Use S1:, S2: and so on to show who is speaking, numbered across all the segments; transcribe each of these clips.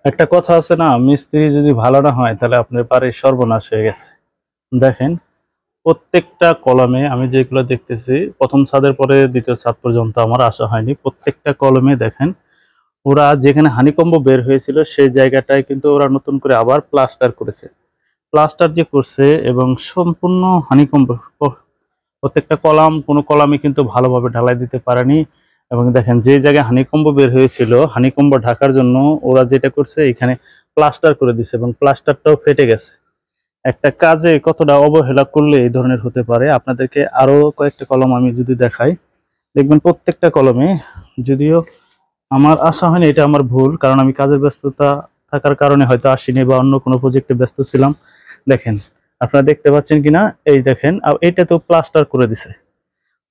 S1: একটা কথা আছে না, মিস্ত্রি যদি ভালো না হয় তাহলে আপনার বাড়ির সর্বনাশ হয়ে গেছে। দেখেন, প্রত্যেকটা কলমে আমি যেগুলো দেখতেছি, প্রথম ছাদের পরে দ্বিতীয় ছাদ পর্যন্ত আমার আসা হয়নি, প্রত্যেকটা কলমে দেখেন ওরা যেখানে হানিকম্ব বের হয়েছিল সেই জায়গাটায় কিন্তু ওরা নতুন করে আবার প্লাস্টার করেছে। প্লাস্টার যে করছে এবং সম্পূর্ণ হানিকম্ব, প্রত্যেকটা কলাম, কোনো কলামে কিন্তু ভালোভাবে ঢালাই দিতে পারেনি। এবং দেখেন যে জায়গায় হানিকম্ব বের হয়েছিল, হানিকম্ব ঢাকার জন্য ওরা যেটা করছে এখানে প্লাস্টার করে দিছে এবং প্লাস্টারটাও ফেটে গেছে। একটা কাজে কতটা অবহেলা করলে এই ধরনের হতে পারে। আপনাদেরকে আরো কয়েকটা কলম আমি যদি দেখাই, দেখবেন প্রত্যেকটা কলমে, যদিও আমার আসা হয়নি, এটা আমার ভুল, কারণ আমি কাজের ব্যস্ততা থাকার কারণে হয়তো আসিনি বা অন্য কোনো প্রজেক্টে ব্যস্ত ছিলাম। দেখেন, আপনারা দেখতে পাচ্ছেন কিনা, এই দেখেন এইটা তো প্লাস্টার করে দিছে।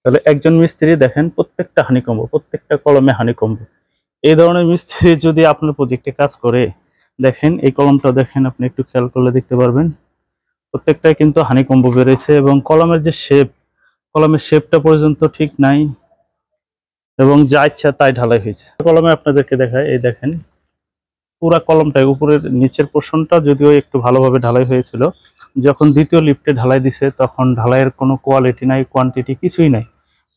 S1: তাহলে একজন মিস্ত্রি দেখেন প্রত্যেকটা হানিকম্ব, প্রত্যেকটা কলমে হানিকম্ব। এই ধরনের মিস্ত্রি যদি আপনার প্রজেক্টে কাজ করে, দেখেন এই কলমটা দেখেন, আপনি একটু খেয়াল করলে দেখতে পারবেন প্রত্যেকটাই কিন্তু হানিকম্ব বেরোইছে এবং কলমের যে শেপ, কলমের শেপটা পর্যন্ত ঠিক নাই এবং যা ইচ্ছা তাই ঢালাই হয়েছে। কলমে আপনাদেরকে দেখায়, এই দেখেন পুরা কলমটাই, উপরের নিচের পোর্শনটা যদিও একটু ভালোভাবে ঢালাই হয়েছিল, যখন দ্বিতীয় লিফটে ঢালাই দিছে তখন ঢালাইয়ের কোনো কোয়ালিটি নাই, কোয়ান্টিটি কিছুই নাই,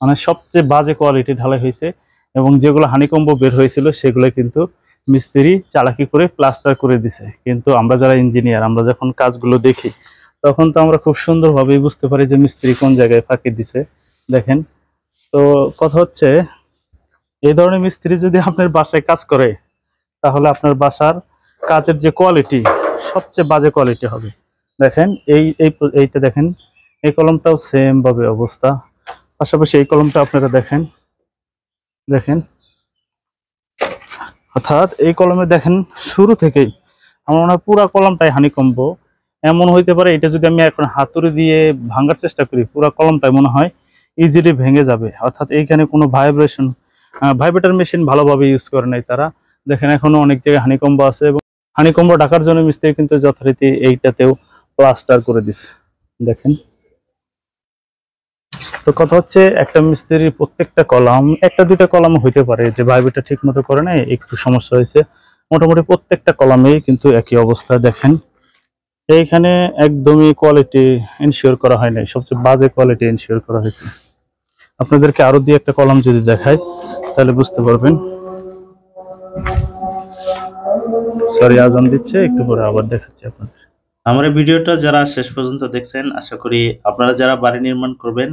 S1: মানে সবচেয়ে বাজে কোয়ালিটি ঢালাই হয়েছে। এবং যেগুলো হানিকম্ব বের হয়েছিল সেগুলো কিন্তু মিস্ত্রি চালাকি করে প্লাস্টার করে দিছে। কিন্তু আমরা যারা ইঞ্জিনিয়ার, আমরা যখন কাজগুলো দেখি তখন তো আমরা খুব সুন্দরভাবেই বুঝতে পারি যে মিস্ত্রি কোন জায়গায় ফাঁকি দিছে। দেখেন, তো কথা হচ্ছে, এই ধরনের মিস্ত্রি যদি আপনার বাসায় কাজ করে তাহলে আপনার বাসার কাজের যে কোয়ালিটি, সবচেয়ে বাজে কোয়ালিটি হবে। দেখেন এইটা দেখেন, এই কলমটাও সেম ভাবে অবস্থা। পাশাপাশি এই কলমটা আপনারা দেখেন, দেখেন অর্থাৎ এই কলমে দেখেন শুরু থেকেই আমার মনে হয় পুরা কলমটাই হানিকম্ব। এমন হইতে পারে এটা যদি আমি এখন হাতুড়ি দিয়ে ভাঙার চেষ্টা করি, পুরা কলমটাই মনে হয় ইজিলি ভেঙে যাবে। অর্থাৎ এইখানে কোনো ভাইব্রেটর মেশিন ভালোভাবে ইউজ করে নাই তারা। দেখেন এখনো অনেক জায়গায় হানিকম্ব আছে এবং হানিকম্ব ঢাকার জন্য মিস্ত্রি কিন্তু যথারীতি এইটাতেও প্লাস্টার করে দিছে। দেখেন, তো কথা হচ্ছে, একটা মিস্ত্রির প্রত্যেকটা কলাম, একটা দুইটা কলাম হইতে পারে যে ভাইব্রেটর ঠিক মতো করে নাই, একটু সমস্যা হয়েছে, মোটামুটি প্রত্যেকটা কলামেই কিন্তু একই অবস্থা। দেখেন এইখানে একদমই কোয়ালিটি এনশিওর করা হয় নাই, সবচেয়ে বাজে কোয়ালিটি এনশিওর করা হয়েছে। আপনাদেরকে আরো দিয়ে একটা কলাম যদি দেখাই তাহলে বুঝতে পারবেন। সরি, আজান দিচ্ছে, একটু পরে আবার দেখাচ্ছি আপনাদের। আমার এই ভিডিওটা যারা শেষ পর্যন্ত দেখছেন, আশা করি আপনারা যারা বাড়ি নির্মাণ করবেন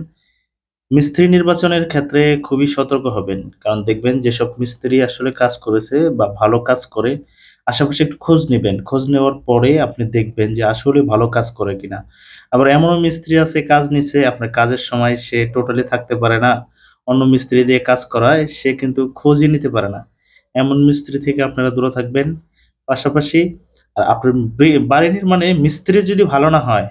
S1: মিস্ত্রি নির্বাচনের ক্ষেত্রে খুবই সতর্ক হবেন। কারণ দেখবেন যেসব মিস্ত্রি আসলে কাজ করেছে বা ভালো কাজ করে, আশেপাশে একটু খোঁজ নেবেন। খোঁজ নেওয়ার পরে আপনি দেখবেন যে আসলে ভালো কাজ করে কিনা। আবার এমনও মিস্ত্রি আছে কাজ নিছে, আপনার কাজের সময় সে টোটালি থাকতে পারে না, অন্য মিস্ত্রি দিয়ে কাজ করায়, সে কিন্তু খোঁজই নিতে পারে না। এমন মিস্ত্রি থেকে আপনারা দূরে থাকবেন। পাশাপাশি আপনার বাড়ি নির্মাণে মিস্ত্রি যদি ভালো না হয়,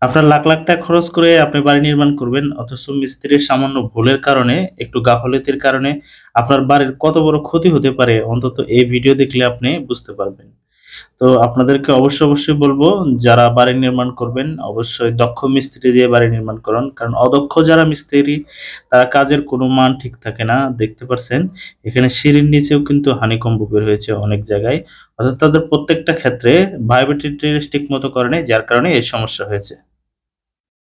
S1: আপনার লাখ লাখ টাকা খরচ করে আপনি বাড়ি নির্মাণ করবেন, অথচ মিস্ত্রির সামান্য ভুলের কারণে, একটু গাফলতির কারণে আপনার বাড়ির কত বড় ক্ষতি হতে পারে, অন্তত এই ভিডিও দেখলে আপনি বুঝতে পারবেন। তো আপনাদেরকে অবশ্যই বলবো, যারা বাড়ি নির্মাণ করবেন অবশ্যই দক্ষ মিস্ত্রি দিয়ে বাড়ি নির্মাণ করুন। কারণ অদক্ষ যারা মিস্ত্রি, তারা কাজের কোনো মান ঠিক থাকে না। দেখতে পাচ্ছেন এখানে সিঁড়ির নিচেও কিন্তু হানিকম্ব বের হয়েছে অনেক জায়গায়, অর্থাৎ তাদের প্রত্যেকটা ক্ষেত্রে ভাইব্রেটর ঠিক মতো করে নাই, যার কারণে এই সমস্যা হয়েছে।